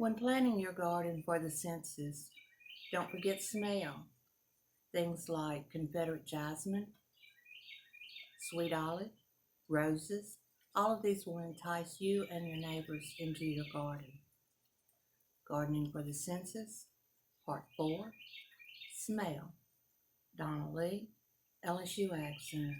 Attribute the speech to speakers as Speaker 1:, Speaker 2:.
Speaker 1: When planning your garden for the senses, don't forget smell. Things like Confederate jasmine, sweet olive, roses, all of these will entice you and your neighbors into your garden. Gardening for the Senses, Part 4, Smell. Donna Lee, LSU Ag Center.